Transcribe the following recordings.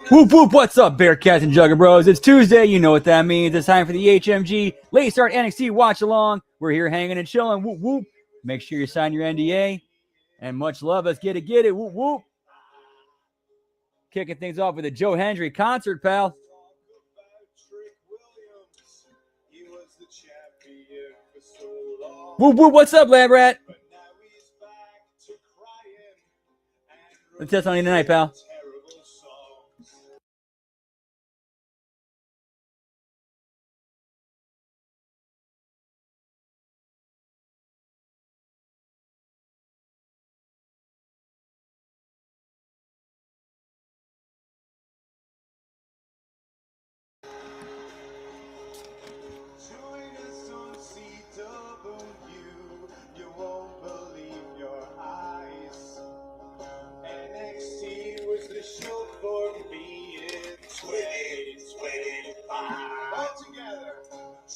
Whoop whoop, what's up, Bearcats and Jugger Bros? It's Tuesday, you know what that means. It's time for the HMG Late Start NXT Watch Along. We're here hanging and chilling. Whoop whoop. Make sure you sign your NDA. And much love. Let's get it. Whoop whoop. Kicking things off with a Joe Hendry concert, pal. Whoop whoop, what's up, Lab Rat? Let's test on you tonight, pal.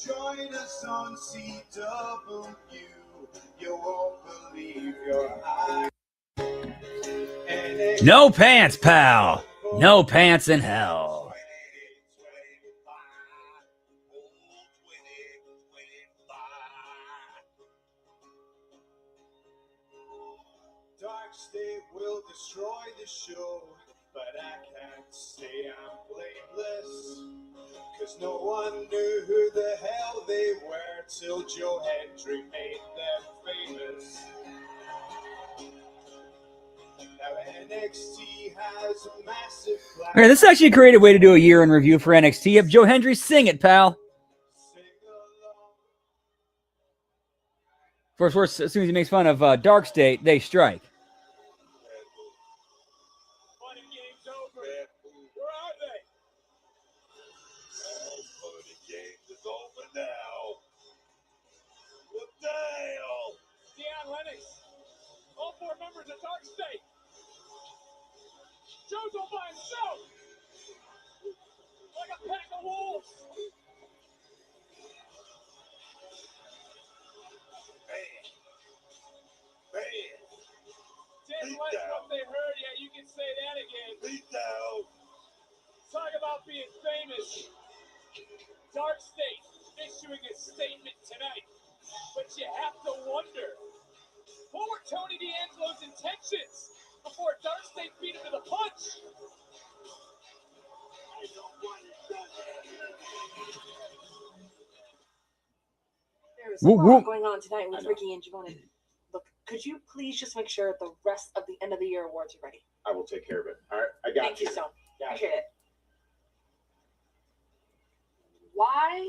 Join us on CW. You won't believe your eyes. No pants, pal. No pants in hell. Dark State will destroy the show, but I can't say I'm blameless. Cause no one knew who the hell they were till Joe Hendry made them famous. Now NXT has a massive plan. Okay, this is actually a creative way to do a year in review for NXT. Have Joe Hendry sing it, pal. First verse, as soon as he makes fun of Dark State, they strike. Dark State. Joe's all by himself. Like a pack of wolves. Man. Didn't like what they heard yet. You can say that again. Beat down. Talk about being famous. Dark State issuing a statement tonight. But you have to wonder. What were Tony D'Angelo's intentions before Dark State beat him to the punch? There is a lot going on tonight with Ricky and Giovanni. Look, could you please just make sure the rest of the end of the year awards are ready? I will take care of it. All right, I got Thank you, Stone. Appreciate it. Why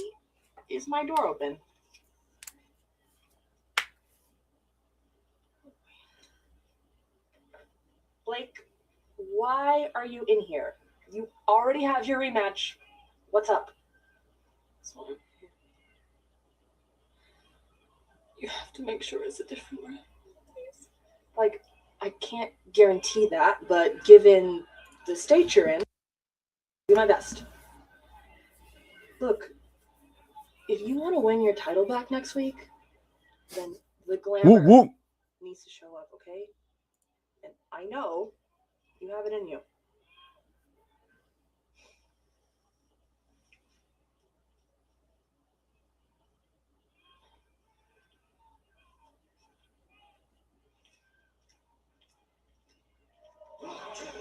is my door open? Blake, why are you in here? You already have your rematch. What's up? You have to make sure it's a different room, please. Like, I can't guarantee that, but given the state you're in, I'll do my best. Look, if you want to win your title back next week, then the glamour needs to show up, okay? And I know you have it in you.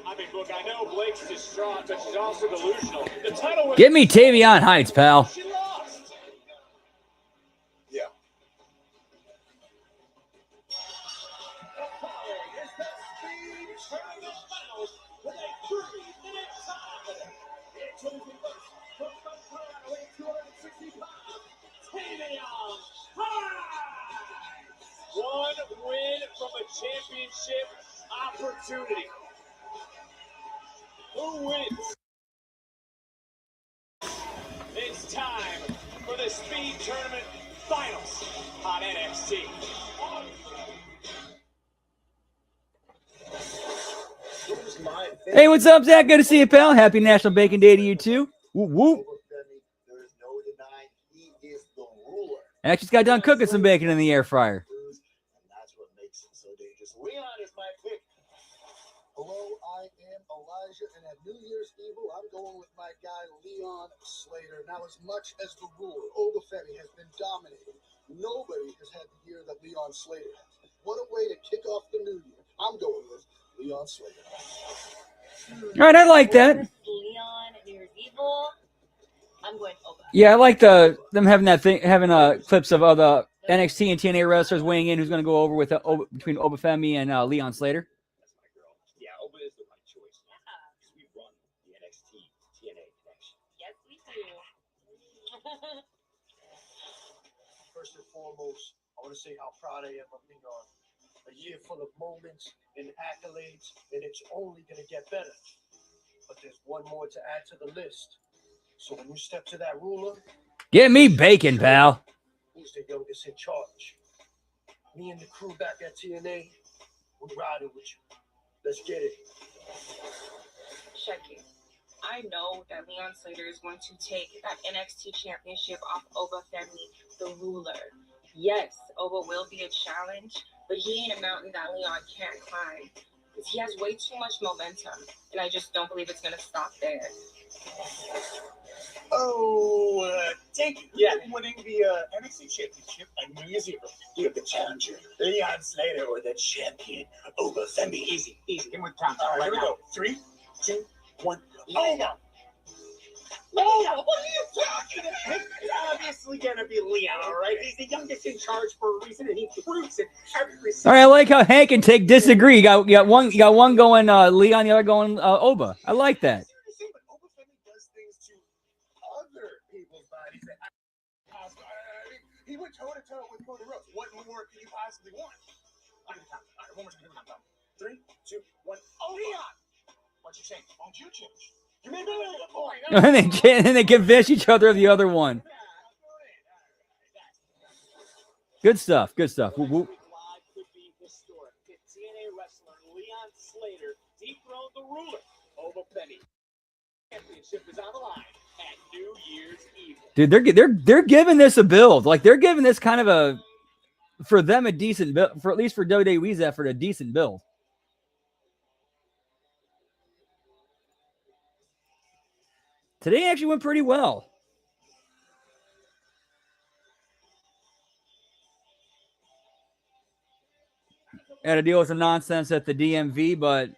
I mean, look, I know Blake's distraught, but she's also delusional. The title was... Give me Tavion Heights, pal. She lost. Yeah. One win from a championship opportunity. Who wins? It's time for the Speed Tournament Finals on NXT. Hey, what's up, Zach? Good to see you, pal. Happy National Bacon Day to you, too. Whoop, whoop. Actually, just got done cooking some bacon in the air fryer. That's what makes it so dangerous. Leon is my pick. Hello, I am Elijah, and at New Year's Evil, I'm going with my guy Leon Slater. Now, as much as the ruler, Obafemi, has been dominating, nobody has had the year that Leon Slater has. What a way to kick off the new year. I'm going with Leon Slater. All right, I like that. Leon, New Year's Evil. I'm going Oba. Yeah, I like them having that thing, having clips of other NXT and TNA wrestlers weighing in. Who's going to go over with between Obafemi and Leon Slater? That's my girl. Yeah, Oba is the right choice. Because we run the NXT TNA connection. Yes, we do. First and foremost, I want to say how proud I am of Leon. A year full of moments and accolades, and it's only going to get better. But there's one more to add to the list. So when you step to that ruler, Get me bacon, pal. who's the youngest in charge? Me and the crew back at TNA, we riding with you. Let's get it. Check it. I know that Leon Slater is going to take that NXT championship off Obafemi, the ruler. Yes, Oba will be a challenge, but he ain't a mountain that Leon can't climb. Because he has way too much momentum, and I just don't believe it's going to stop there. Thank you. Yeah, winning the NXT championship on New Year's Eve. You have the challenger, Leon Slater, or the champion, Obafemi. Easy. Give him a count. All right, here we go. 3, 2, 1. Oba! What are you talking about? It's obviously gonna be Leon, all right? He's the youngest in charge for a reason, and he proves it every All right, I like how Hank and Take disagree. You got one going Leon, the other going Oba. I like that. Seriously, but Obafemi does things to other people's bodies that I mean, he went toe-to-toe with Cody Rhodes. What more could you possibly want? I'm gonna count. All right, one more time. 3, 2, 1. Oh, Leon! What'd you change? Won't you change? You made me a good point. and they convince each other of the other one. Good stuff. Whoop, whoop. Live could be historic. TNA wrestler Leon Slater dethroned the ruler, Obafemi. Championship is on the line at New Year's Eve. Dude, they're giving this a build. Like they're giving this kind of for them a decent build, for at least for WWE's effort, a decent build. Today actually went pretty well. Had to deal with some nonsense at the DMV, but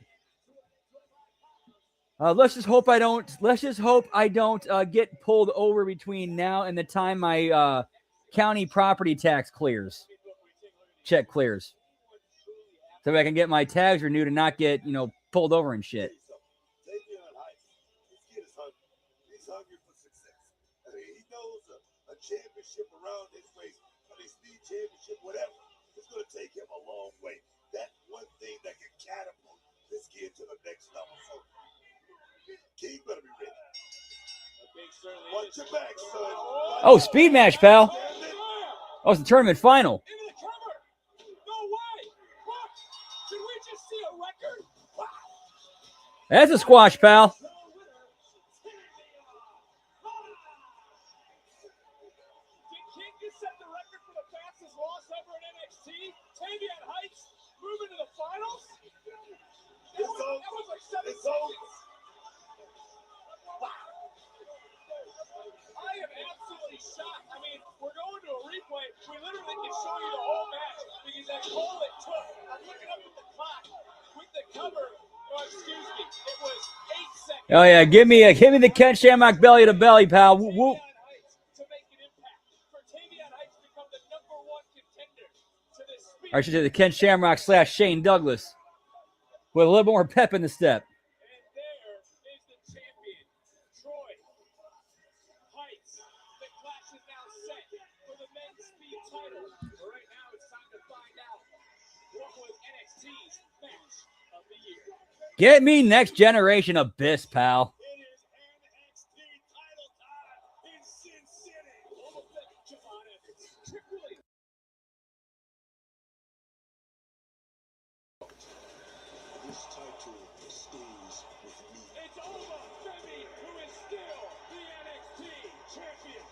let's just hope I don't get pulled over between now and the time my county property tax check clears, so I can get my tags renewed and not get pulled over and shit. He's hungry for success. I mean, he knows a championship around his waist, a speed championship, whatever, it's going to take him a long way. That's one thing that can catapult this kid to the next level. So, King better be ready. Watch your back, son. Oh, speed match, pal. Oh, it's the tournament final. Into the cover. No way. What? Did we just see a record? Wow. That's a squash, pal. Set the record for the fastest loss ever in NXT. Tavian Heights moving to the finals. That was like 7 seconds. Wow. I am absolutely shocked. I mean, we're going to a replay. We literally can show you the whole match because that call it took. I'm looking up at the clock with the cover. Oh, excuse me. It was 8 seconds. Oh yeah, give me the Ken Shamrock belly to belly, pal. Whoop, whoop. Or I should say the Ken Shamrock / Shane Douglas with a little more pep in the step. And there is the champion, Troy Heights. The clash is now set for the men's speed title. Right now, it's time to find out what was NXT's match of the year. Get me Next Generation Abyss, pal. It is NXT title time in Sin City. Javon Evans, Trick Williams. This title stays with me. It's Obafemi, who is still the NXT champion.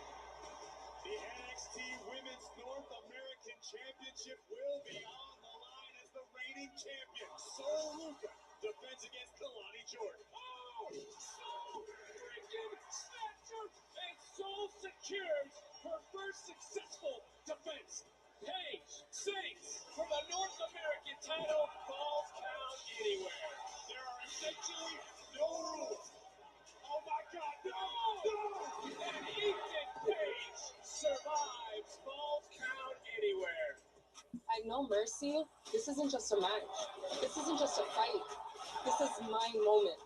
The NXT Women's North American Championship will be on the line as the reigning champion. Soul Luka defends against Kalani Jordan. Oh! freaking snatcher, and Soul secures her first successful defense. Paige Saints for the North American title falls count anywhere. There are essentially no rules. Oh my God, no! And Ethan Page survives falls count anywhere. I know Mercy. This isn't just a match. This isn't just a fight. This is my moment.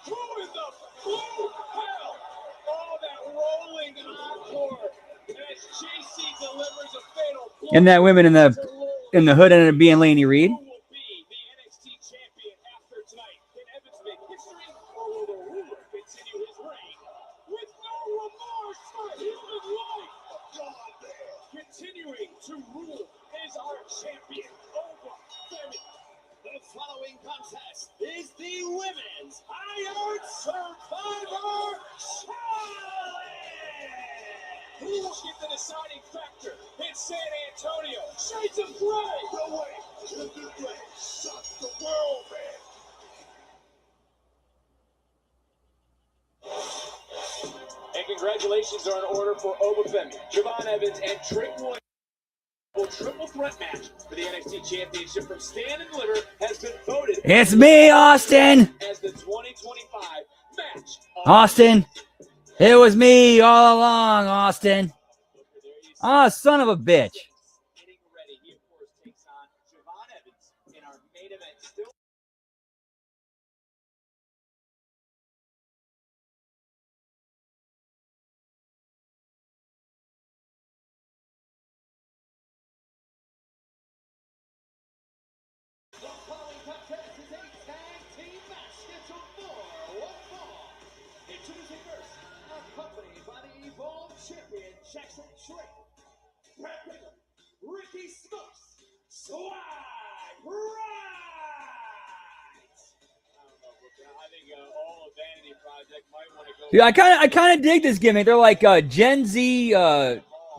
Who in the blue hell? Oh, that rolling encore as JC delivers a fatal blow. And that women in the hood ended up being Laney Reed. Who will be the NXT champion after tonight? Can Evans make history, or will the ruler continue his reign with no remorse for human life? Continuing to rule is our champion, Ova Femi. The following contest is the Women's Iron Survivor Challenge! Who will get the deciding factor in San Antonio? Shades of Grey! No way! Shades of Grey! Shock the world, man! And congratulations are in order for Obafemi, Javon Evans, and Trick Williams. Triple threat match for the NXT Championship from Stand and Deliver has been voted. It's me, Austin. As the 2025 match. Austin. It was me all along, Austin. Ah, son of a bitch. Getting ready. He, of course, takes on Javon Evans in our main event. Still. The following contest is a tag team match scheduled for one fall. Introducing first, accompanied by the Evolved Champion Jackson Drake, Brad Pickle, Ricky Smokes, Swag Right. I think all of Vanity Project might want to go. Dude, I kind of dig this gimmick. They're like Gen Z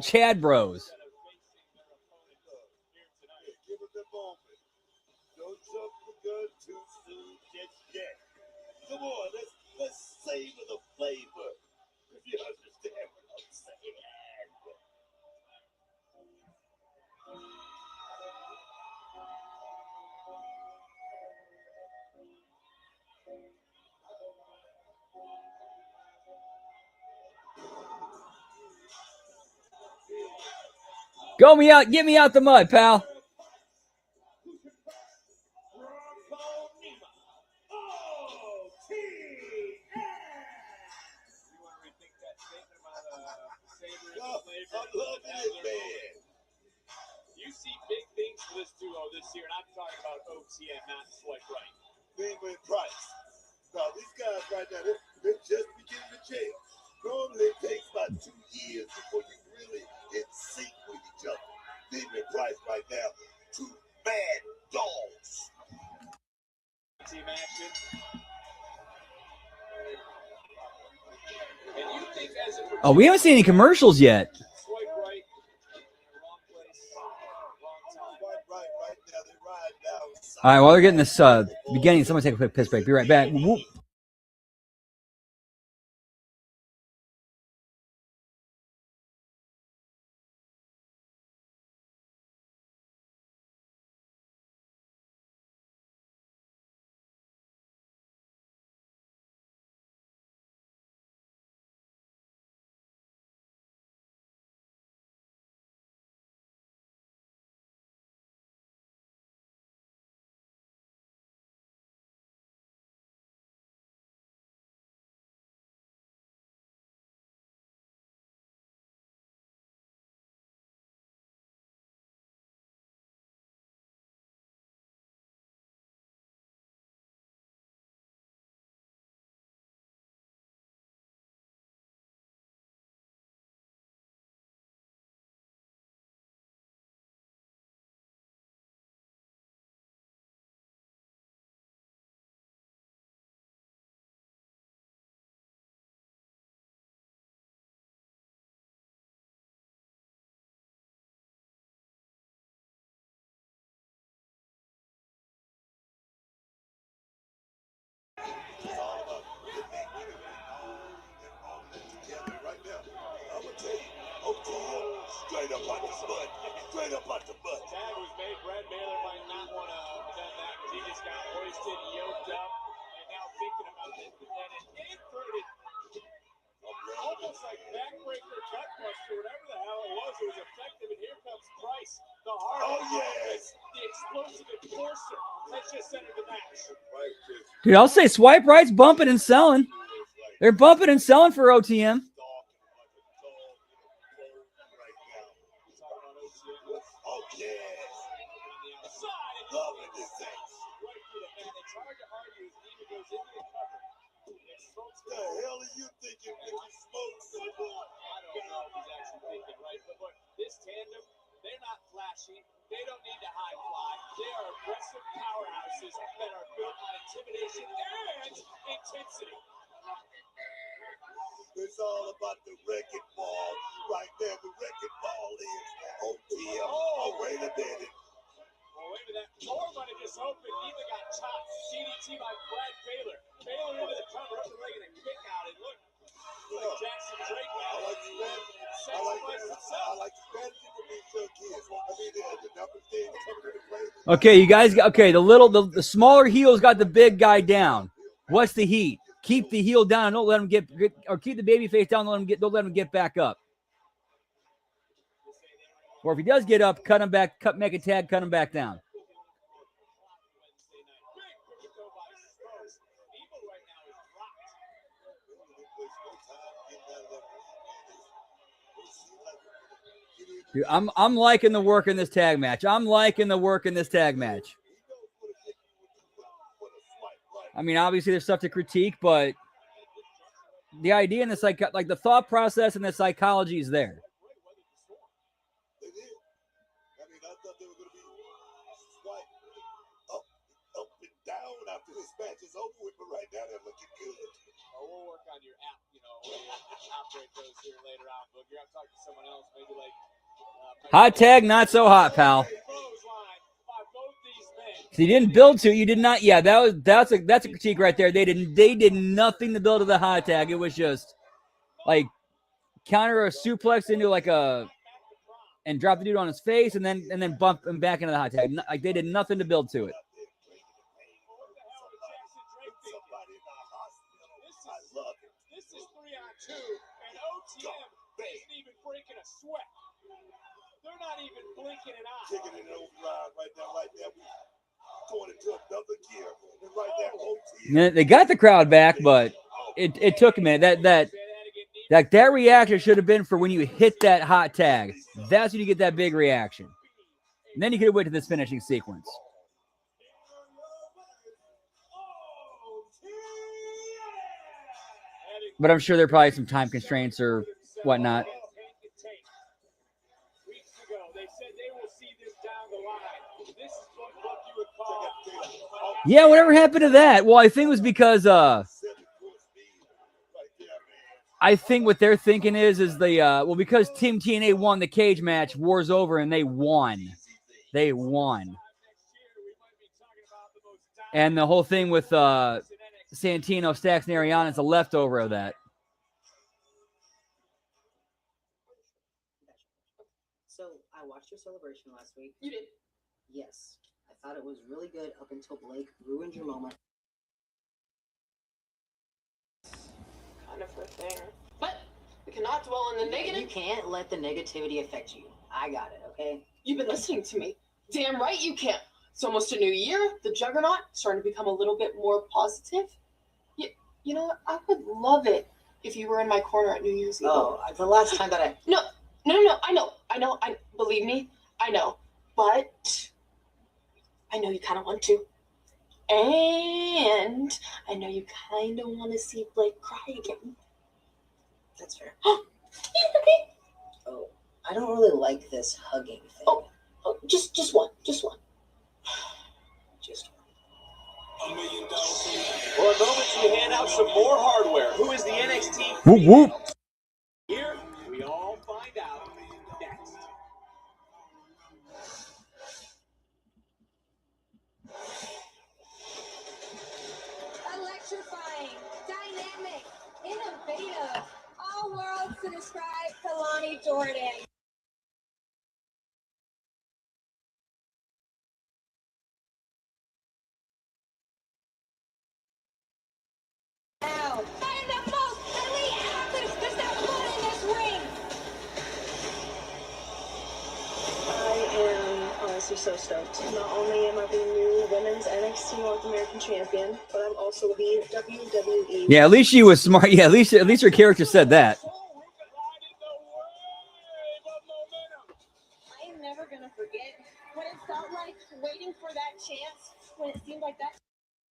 Chad Bros. Give it the moment. Don't jump the gun too soon just yet. Come on, let's savor the flavor. If you understand what I'm saying. Get me out the mud, pal. I'm loving it, man. You see big things for this duo this year, and I'm talking about OTM, not Swipe Right. Name and Price. Now, these guys right now, they're just beginning to jail. Normally, it takes about 2 years before you really in sync with each other. Name and Price right now, two mad dogs. Team action. And you think as a Oh, we haven't seen any commercials yet. Swipe right, wrong place, wrong time. Right now, they ride down. All right, while they're getting this beginning, someone take a quick piss break. Be right back. Whoop. Right up out the butt. Tag was made. Brad Baylor might not want to have done that because he just got hoisted, yoked up, and now thinking about it. And an inverted, almost like backbreaker, gutbuster, whatever the hell it was effective. And here comes Price, the hard. Oh, yes. The explosive enforcer has just entered the match. Dude, I'll say Swipe Right's bumping and selling. They're bumping and selling for OTM. Oh, yes. Loving this thing. It's hard to argue as Neva goes into the cover. What the hell are you thinking, Mickey Smokes? I don't know if he's actually thinking right, but look, this tandem, they're not flashy. They don't need to high fly. They are aggressive powerhouses that are built on intimidation and intensity. It's all about the wrecking ball right there. The wrecking ball is OTM. Oh, wait a minute. Well, wait a minute. That door might have just opened. Neva got chopped. DDT by Brad Baylor. Baylor into the cover, up the leg, and a kick out. And look, like Jackson Drake now. I like the strategy. I like the strategy for these young kids. I mean, the number thing coming into play. Okay, you guys. Okay, the smaller heel's got the big guy down. What's the heat? Keep the heel down. Don't let him get, or keep the baby face down. Don't let him get back up. Or if he does get up, cut him back. Make a tag. Cut him back down. Dude, I'm liking the work in this tag match. I mean, obviously there's stuff to critique, but the idea and like the thought process and the psychology is there. They did. I mean, I thought they were going to be swipe up and down after this match is over with, but right now they're looking good. We'll work on your app, operate those here later on. But you're going to talk to someone else, maybe like hot tag, not so hot, pal. He didn't build to. You did not. Yeah, that's a critique right there. They did nothing to build to the hot tag. It was just like counter a suplex into and drop the dude on his face and then bump him back into the hot tag. Like they did nothing to build to it. This is 3-on-2, and OTM isn't even breaking a sweat. They're not even blinking an eye. Kicking it overdrive right now. Going into another gear. And right there, OTM. They got the crowd back, but it took a minute. That reaction should have been for when you hit that hot tag. That's when you get that big reaction. And then you could have went to this finishing sequence. But I'm sure there are probably some time constraints or whatnot. Yeah, whatever happened to that? Well, I think it was because I think what they're thinking is because Team TNA won the cage match, war's over, and they won. And the whole thing with Santino, Stacks, and Ariana is a leftover of that. So I watched your celebration last week. You did? Yes. I thought it was really good up until Blake ruined your moment. Kind of her thing. But we cannot dwell on the negative. You can't let the negativity affect you. I got it, okay? You've been listening to me. Damn right you can't. It's almost a new year. The Juggernaut starting to become a little bit more positive. You know what? I would love it if you were in my corner at New Year's Eve. Oh, the last time that I... No. I know. Believe me, I know. But I know you kind of want to. And I know you kind of want to see Blake cry again. That's fair. Oh, I don't really like this hugging thing. Oh, just one. Just one. For a moment, we hand out some more hardware. Who is the NXT? Whoop, whoop. Here, we all find out next. Electrifying, dynamic, innovative, all worlds to describe Kalani Jordan. honestly so stoked. Not only am I the new women's NXT North American champion, but I'm also the WWE. Yeah, at least she was smart. Yeah, at least her character said that. I am never gonna forget what it felt like waiting for that chance when it seemed like that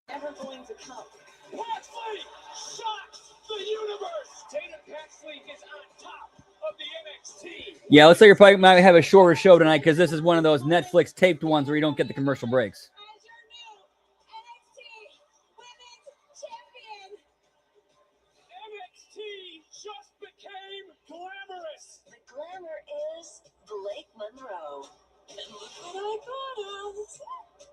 never going to come. Paxley shocks the universe. Dana Paxley is on top of the NXT. Yeah, looks like we probably might have a shorter show tonight because this is one of those Netflix taped ones where you don't get the commercial breaks. As your new NXT Women's Champion. NXT just became glamorous. The glamour is Blake Monroe. And look what I got us.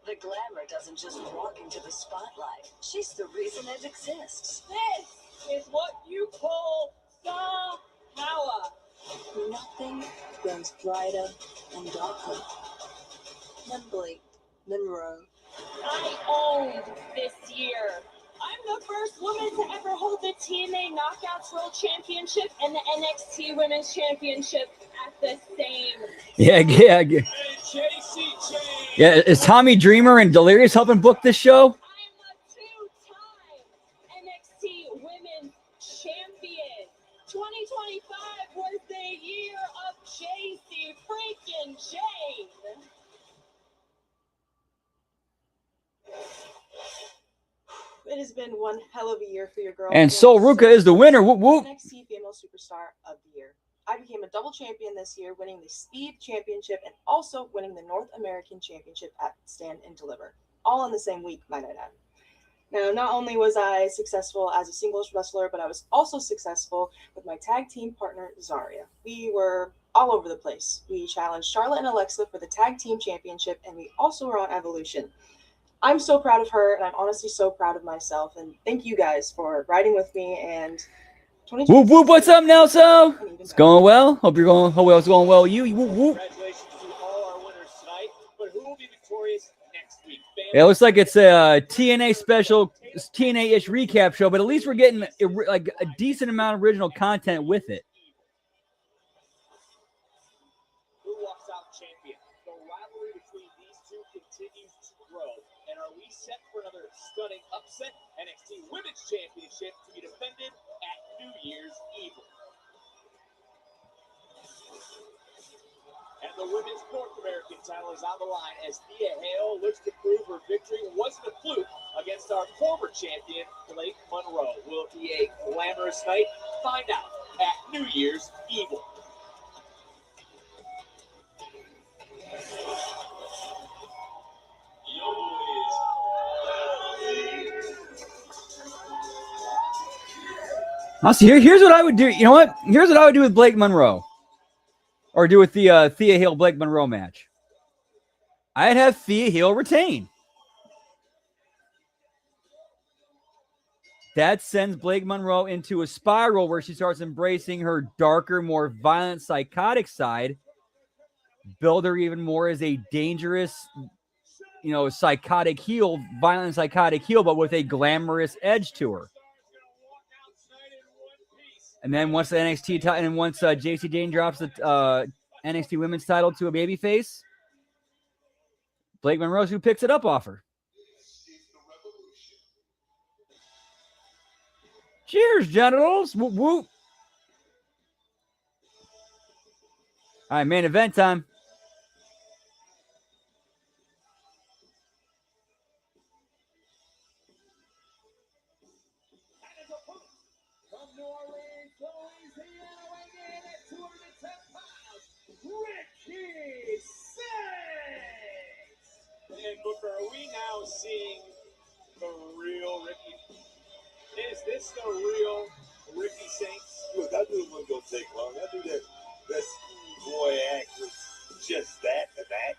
The glamour doesn't just walk into the spotlight. She's the reason it exists. This is what you call star power. Nothing burns brighter and darker than Blake Monroe. I owned this year. I'm the first woman to ever hold the TNA Knockouts World Championship and the NXT Women's Championship at the same. Yeah. Yeah, is Tommy Dreamer and Delirious helping book this show? I'm a two-time NXT Women's Champion. 2025 was the year of JC freaking Jane. It has been one hell of a year for your girl. And Sol Ruka is the winner. Whoop, whoop. NXT Female Superstar of the Year. I became a double champion this year, winning the Speed Championship and also winning the North American Championship at Stand and Deliver. All in the same week, might I add. Now, not only was I successful as a singles wrestler, but I was also successful with my tag team partner, Zarya. We were all over the place. We challenged Charlotte and Alexa for the tag team championship, and we also were on Evolution. I'm so proud of her, and I'm honestly so proud of myself. And thank you guys for riding with me. And Whoop whoop! What's up, Nelson? It's going well. Hope it's going well. You whoop whoop. Congratulations to all our winners tonight. But who will be victorious next week? Yeah, it looks like it's a TNA special, TNA-ish recap show, but at least we're getting like a decent amount of original content with it. Who walks out champion? The rivalry between these two continues to grow. And are we set for another stunning upset? NXT Women's Championship to be defended at New Year's Eve. And the Women's North American title is on the line as Thea Hale looks to prove her victory wasn't a fluke against our former champion, Blake Monroe. Will it be a glamorous night? Find out at New Year's Eve. I'll see. Here's what I would do. You know what? Here's what I would do with Blake Monroe, or do with the Thea Hale Blake Monroe match. I'd have Thea Hale retain. That sends Blake Monroe into a spiral where she starts embracing her darker, more violent, psychotic side. Build her even more as a dangerous, psychotic heel, violent psychotic heel, but with a glamorous edge to her. And then once the NXT title, and once JC Jane drops the NXT Women's title to a babyface, Blake Monroe's who picks it up off her. Cheers, genitals! Whoop whoop! All right, main event time. And Booker, are we now seeing the real Ricky? Is this the real Ricky Saints? Look, I knew it wasn't going to take long. I knew that schoolboy act was just that and that.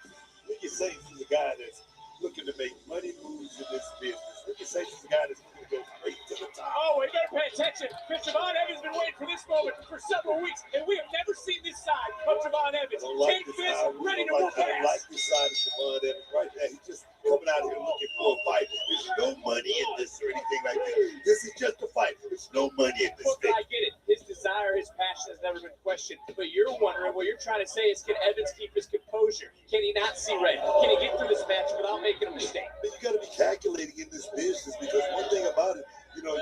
Ricky Saints is a guy that's looking to make money moves in this business. Ricky Saints is a guy that's going to go straight to the top. Oh, we got to pay attention. Because Javon Evans has been waiting for this moment for several weeks, and we have never seen this side of Javon Evans. Take this, ready to move I don't like fast. this side of Javon Evans right now. He's just coming out here looking for a fight. There's no money in this or anything like that. This is just a fight. There's no money in this Look, thing. I get it. His desire desire, his passion has never been questioned. But you're wondering, what you're trying to say is, can Evans keep his composure? Can he not see red? Can he get through this match without making a mistake? You got to be calculating in this business, because one thing about it, you know,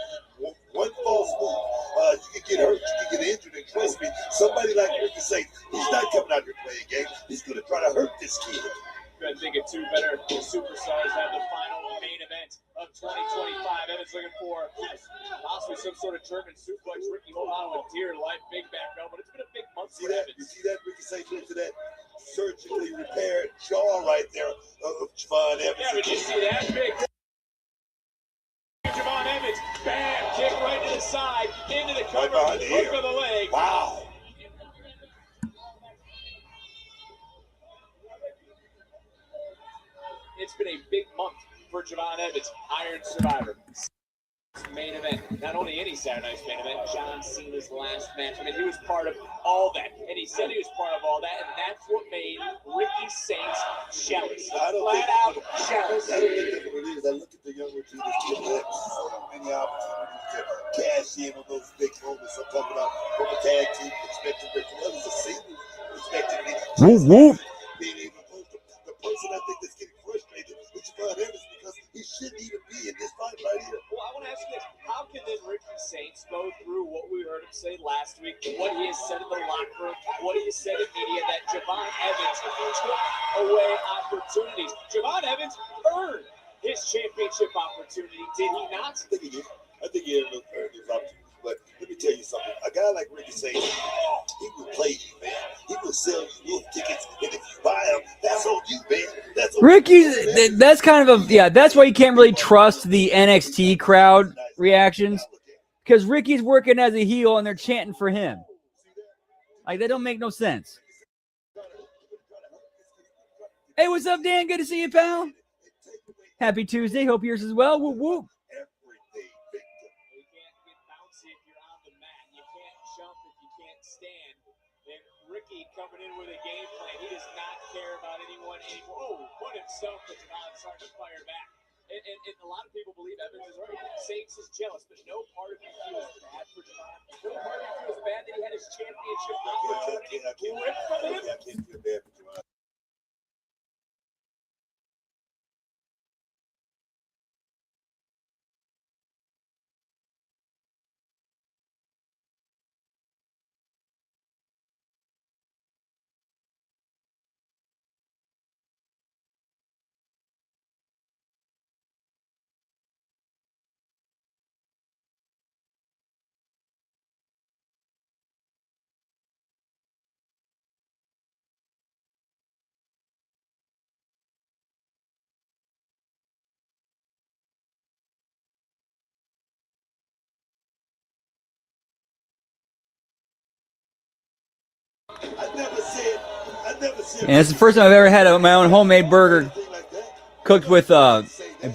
one false move, you can get hurt, you can get injured, and trust me, somebody like Ricky Saints, he's not coming out here playing games. He's going to try to hurt this kid. I think it two better superstars have the final main event of 2025. Evans looking for possibly some sort of German suplex. Ricky holding on with dear life, big back bell, but it's been a big month for Evans. You see that? Ricky Saints went to that surgically repaired jaw right there of Javon Evans. Yeah, but you see that big Javon Evans, bam, kick right to the side, into the cover, hook of the leg. Wow. It's been a big month for Javon Evans, Iron Survivor. Main event, not only any Saturday night's main event, John Cena's last match. I mean, he was part of all that, and he said he was part of all that, and that's what made Ricky Saints jealous. Flat out jealous. I don't think that's what it is. I look at the young Ricky that's given them so many opportunities to cash in on those big moments. I'm talking about from a tag team perspective, as a single perspective. Being able to post the person I think that's getting frustrated with Javon Evans, because he shouldn't even be in this fight right here. Well, I want to ask you this. How can then Ricky Saints go through what we heard him say last week, what he has said in the locker room, what he has said in media, that Javon Evans took away opportunities? Javon Evans earned his championship opportunity, did he not? I think he did. I think he earned his opportunity. But let me tell you something. A guy like Ricky Saints, he will play you, man. He will sell you wolf tickets, and if you buy them, that's on you, man. That's on Ricky, that's kind of that's why you can't really trust the NXT crowd reactions, because Ricky's working as a heel and they're chanting for him. Like, that don't make no sense. Hey, what's up, Dan? Good to see you, pal. Happy Tuesday. Hope yours as well. Whoop, whoop. Coming in with a game plan. He does not care about anyone anymore. Oh, put himself, but Javon's starting to fire back. And a lot of people believe Evans is right. Saints is jealous, but no part of me feels bad for Javon. No part of me feels bad that he had his championship opportunity ripped from him. I can't feel bad for Javon. And it's the first time I've ever had my own homemade burger cooked with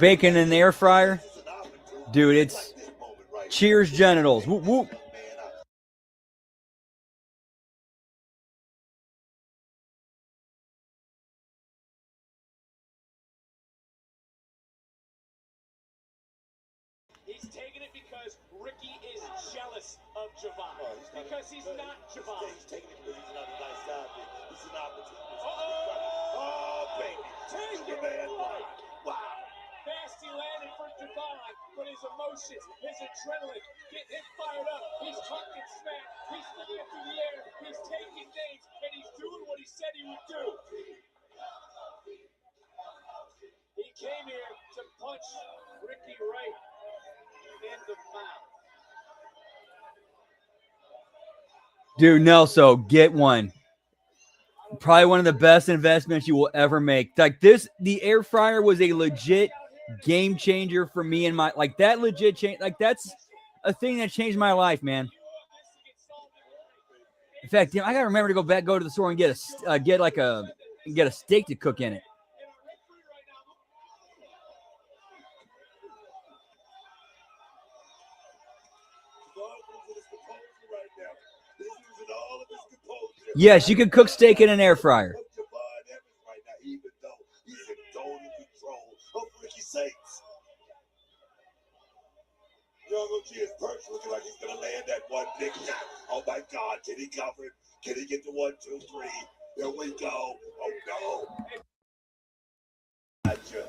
bacon in the air fryer. Dude, it's cheers genitals. Whoop, whoop. He's taking it because Ricky is jealous of Javon. Because he's not Javon. He's taking it because he's not a nice guy. He's an opportunity. Oh, baby. Take it, man. Wow. Nasty landed for Javon, but his emotions, his adrenaline, getting him fired up. He's talking smack. He's flying through the air. He's taking names, and he's doing what he said he would do. He came here to punch Ricky right in the mouth. Dude, Nelson, get one. Probably one of the best investments you will ever make. Like this, the air fryer was a legit game changer for me and my, like that legit change. Like that's a thing that changed my life, man. In fact, I gotta remember to go to the store and get a steak to cook in it. Yes, you can cook steak in an air fryer. Even though he's in total control of Ricky Saints. Young OG is perched, looking like he's going to land that one big shot. Oh my God, can he cover it? Can he get the 1, 2, 3? Here we go. Oh no.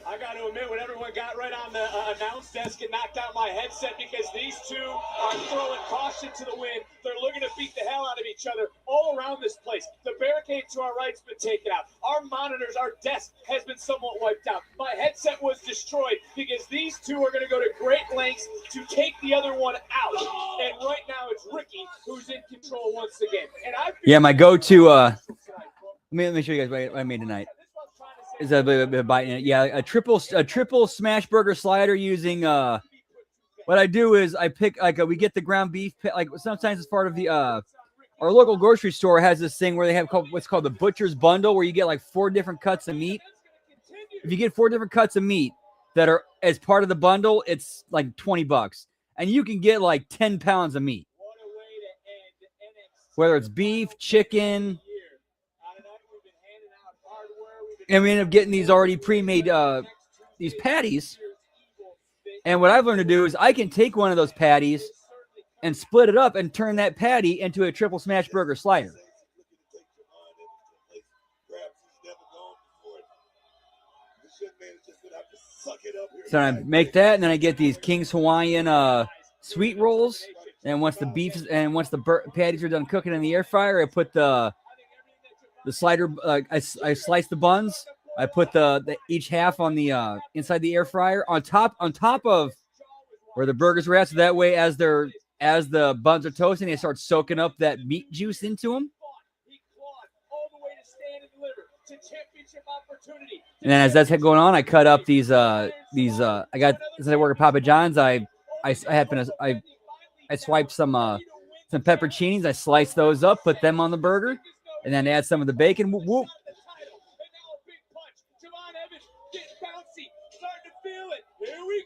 I got to admit, when everyone got right on the announce desk and knocked out my headset because these two are throwing caution to the wind. They're looking to beat the hell out of each other all around this place. The barricade to our right's been taken out. Our monitors, our desk has been somewhat wiped out. My headset was destroyed because these two are going to go to great lengths to take the other one out. And right now it's Ricky who's in control once again. And yeah, my go-to. Let me show you guys what I made tonight. Is a bit of bite in it. Yeah, a triple smash burger slider using what I do is I pick we get the ground beef, like sometimes it's part of the our local grocery store has this thing where they have what's called the butcher's bundle, where you get like 4 different cuts of meat. If you get 4 different cuts of meat that are as part of the bundle, it's like $20, and you can get like 10 pounds of meat, whether it's beef, chicken. And we end up getting these already pre-made these patties. And what I've learned to do is I can take one of those patties and split it up and turn that patty into a triple smash burger slider. So I make that, and then I get these King's Hawaiian sweet rolls. And once the patties are done cooking in the air fryer, I put the slider. I slice the buns. I put the each half on the inside the air fryer on top of where the burgers were at. So that way, as the buns are toasting, they start soaking up that meat juice into them. And then as that's going on, I cut up these. I got since I work at Papa John's, I swiped some pepperoncinis. I sliced those up, put them on the burger, and then add some of the bacon. Whoop, whoop.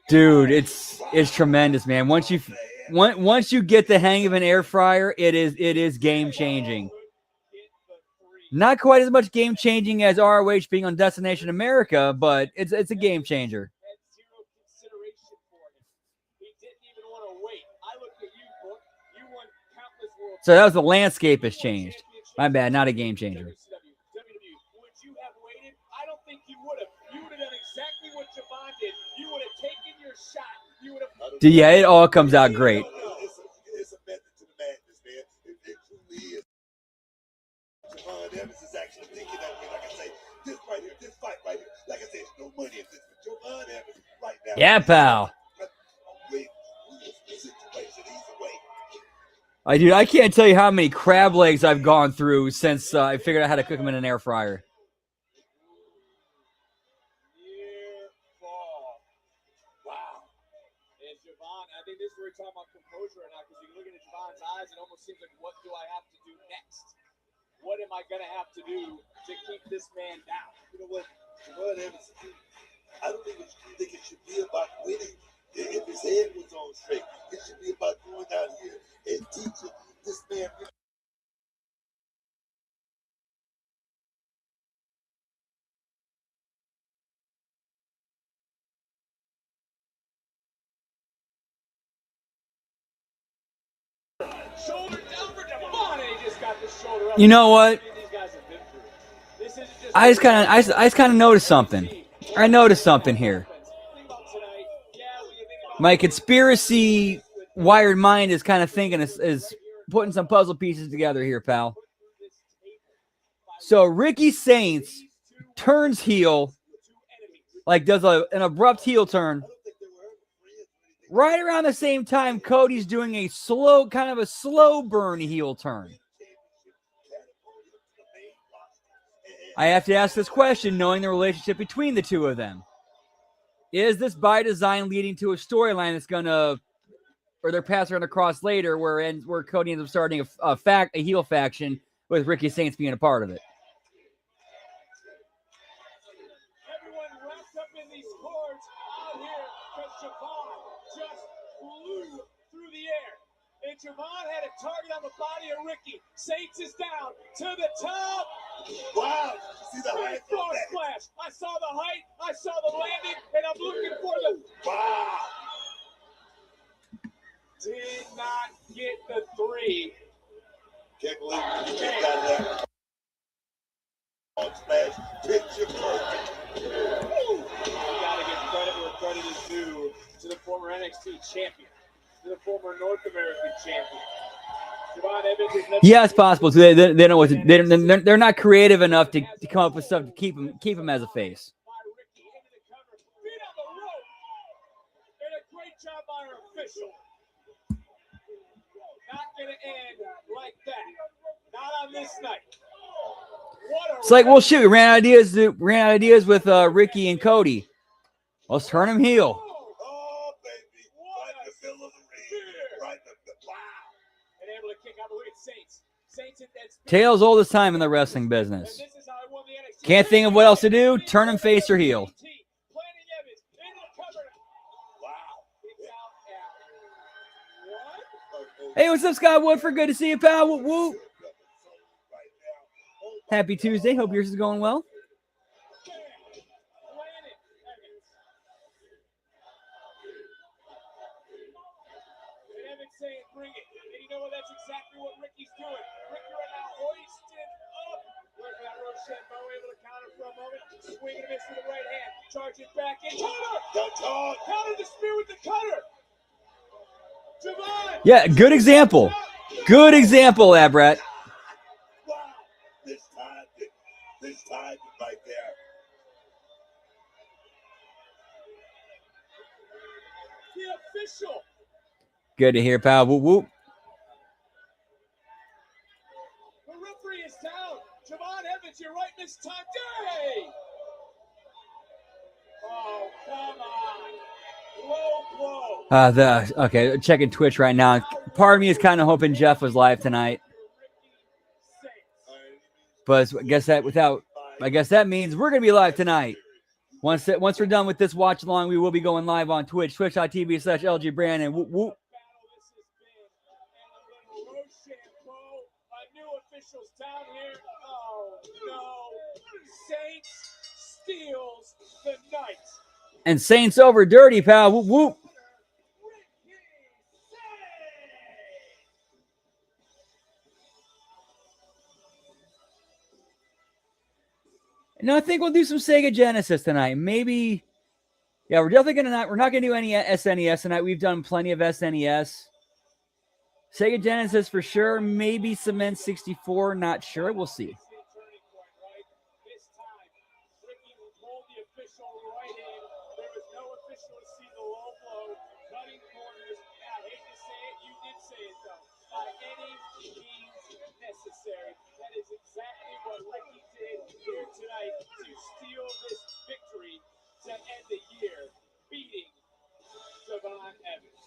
Dude, it's tremendous, man. Once you get the hang of an air fryer, it is game changing. Not quite as much game changing as ROH being on Destination America, but it's a game changer. So that was the landscape has changed. My bad, not a game changer. Yeah, it all comes out great. It's a method to the madness, man. It truly is. Javon Evans is actually thinking that way. Like I say, this right here, this fight right here. Like I say, there's no money in this. But Javon Evans right now. Yeah, pal. Dude, I can't tell you how many crab legs I've gone through since I figured out how to cook them in an air fryer. Talking about composure right now, because you're looking at Javon's eyes, it almost seems like, what do I have to do next? What am I going to have to do to keep this man down? You know what? Javon Evans, I don't even think it should be about winning. If his head was on straight, it should be about going out here and teaching this man. Shoulder down for Devon, and he just got the shoulder up. You know what? I just kind of noticed something. I noticed something here. My conspiracy wired mind is kind of thinking is putting some puzzle pieces together here, pal. So Ricky Saints turns heel, like does an abrupt heel turn. Right around the same time, Cody's doing a slow burn heel turn. I have to ask this question, knowing the relationship between the two of them. Is this by design leading to a storyline that's gonna, or their paths are gonna cross later, where Cody ends up starting a heel faction with Ricky Saints being a part of it? Everyone wrapped up in these cords out here because Javon just flew through the air. And Javon had a target on the body of Ricky. Saints is down to the top. Wow. See the height? Frog splash. I saw the height. I saw the landing. And I'm looking for the... Wow. Did not get the 3. Can't believe you kicked out of that. Smash, picture perfect. You gotta give credit where credit is due to the former NXT champion, to the former North American champion. Javon Evans is never Yeah, it's possible. So they don't what they're not creative enough to come up with stuff to keep him as a face. by Ricky into the cover, feet on the rope, and a great job by our official. Not gonna end like that. Not on this night. What a It's like, well, shit, we ran out of ideas with Ricky and Cody. Let's turn him heel. Oh, baby. Right in the middle of the ring. Right in the wow. And able to kick out. Look at Saints. Saints in that spin. Tales oldest time in the wrestling business. And this is how he won the NXT. Can't think of what else to do. Turn him face or heel. Planting Evans into the cover. Wow. Kicks out at what? Hey, what's up, Scott Woodford? Good to see you, pal. Whoop, whoop. Happy Tuesday. Hope yours is going well. Planted Evans. And Evans saying, bring it. And you know what? That's exactly what Ricky's doing. Ricky right now hoisted up. Look at that Rochambeau, able to counter for a moment. Swing and miss with the right hand. Charge it back in. Counter! Counter the spear with the cutter. Javon! Yeah, good example. Good example, that, Brett. Wow. This time right there. The official. Good to hear, pal. Whoop, whoop. The referee is down. Javon Evans, you're right this time. Day! Oh, come on. Low blow. Okay, checking Twitch right now. Part of me is kind of hoping Jeff was live tonight. But I guess that means we're gonna be live tonight. Once we're done with this watch along, we will be going live on Twitch, twitch.tv/LG Brandon. Whoop, whoop. A new official's down here. Oh no. Saints steals the night. And Saints over dirty, pal. Whoop, whoop. No, I think we'll do some Sega Genesis tonight. Maybe, yeah, we're definitely we're not gonna do any SNES tonight. We've done plenty of SNES. Sega Genesis for sure. Maybe some N64. Not sure. We'll see. This time, Ricky pulled the official right in. There was no official to see the low blow, cutting corners. And I hate to say it, you did say it though. By any means necessary. That is exactly what Ricky did here tonight to steal this victory to end the year, beating Javon Evans.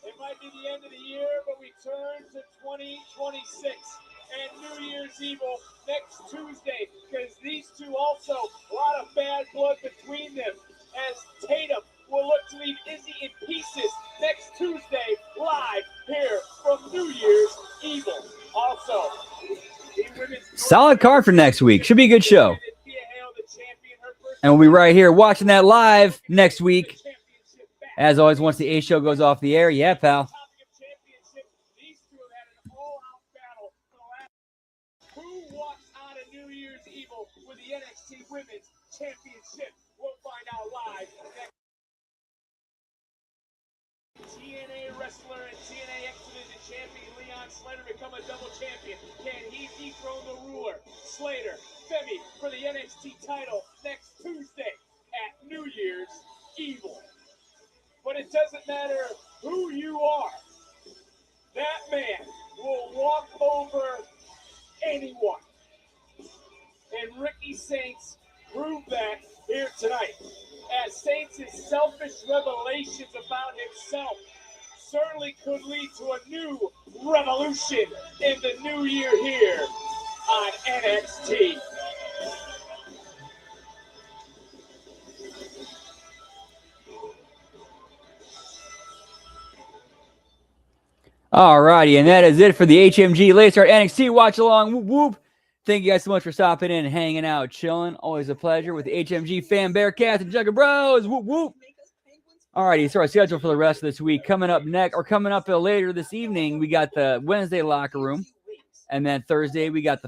It might be the end of the year, but we turn to 2026 and New Year's Evil next Tuesday, because these two also, a lot of bad blood between them, as Tatum will look to leave Izzy in pieces next Tuesday, live here from New Year's Evil. Also, Solid card for next week. Should be a good show. And we'll be right here watching that live next week. As always, once the A show goes off the air. Yeah, pal. These two have had an all-out battle for the last. Who walks out of New Year's Evil with the NXT Women's Championship? We'll find out live next. TNA wrestler and TNA X-Division champion Leon Slater become a double champion. Can he dethrone the ruler? Slater, Femi for the NXT title next Tuesday at New Year's Evil. But it doesn't matter who you are. That man will walk over anyone. And Ricky Saints proved that here tonight. As Saints' selfish revelations about himself certainly could lead to a new revolution in the new year here on NXT. All righty, and that is it for the HMG Late Start NXT Watch Along. Whoop, whoop. Thank you guys so much for stopping in and hanging out, chilling. Always a pleasure with the HMG Fan Bearcats and Jugger Bros. Whoop, whoop. Alrighty, so our schedule for the rest of this week. Coming up later this evening, we got the Wednesday locker room. And then Thursday, we got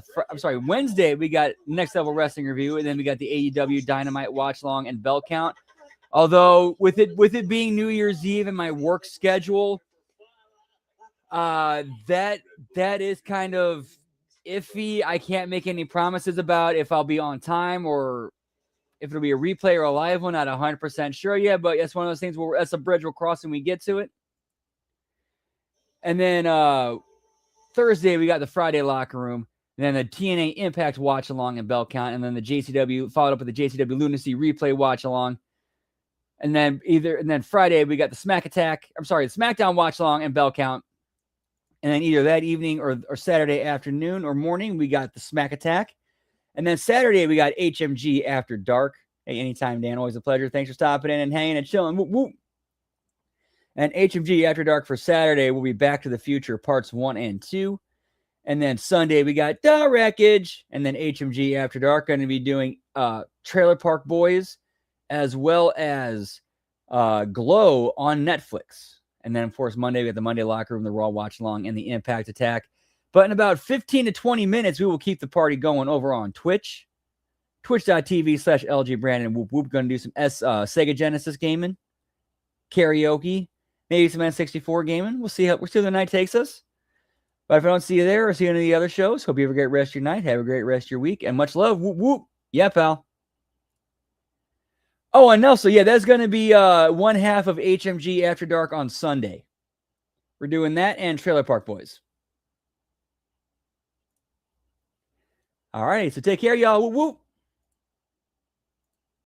Wednesday, we got Next Level Wrestling Review. And then we got the AEW Dynamite Watch Along and Bell Count. Although with it being New Year's Eve and my work schedule, that is kind of iffy. I can't make any promises about if I'll be on time or if it'll be a replay or a live one. Not 100% sure yet, but it's one of those things where that's a bridge we'll cross when we get to it. And then Thursday, we got the Friday locker room, and then the TNA Impact watch along and Bell Count, and then the JCW followed up with the JCW Lunacy replay watch along. And then Friday, we got the SmackDown watch along and Bell Count. And then either that evening or Saturday afternoon or morning, we got the Smack Attack. And then Saturday, we got HMG After Dark. Hey, anytime, Dan. Always a pleasure. Thanks for stopping in and hanging and chilling. Whoop, whoop. And HMG After Dark for Saturday will be Back to the Future Parts 1 and 2. And then Sunday, we got The Wreckage. And then HMG After Dark going to be doing Trailer Park Boys as well as Glow on Netflix. And then, of course, Monday, we got the Monday Locker Room, the Raw Watch Along, and the Impact Attack. But in about 15 to 20 minutes, we will keep the party going over on Twitch. Twitch.tv/LG Brandon. Whoop, whoop. Going to do some Sega Genesis gaming, karaoke, maybe some N64 gaming. We'll see where the night takes us. But if I don't see you there or see you on any of the other shows, hope you have a great rest of your night. Have a great rest of your week. And much love. Whoop, whoop. Yeah, pal. Oh, and also, yeah, that's going to be one half of HMG After Dark on Sunday. We're doing that and Trailer Park Boys. All right, so take care, y'all. Whoop, whoop.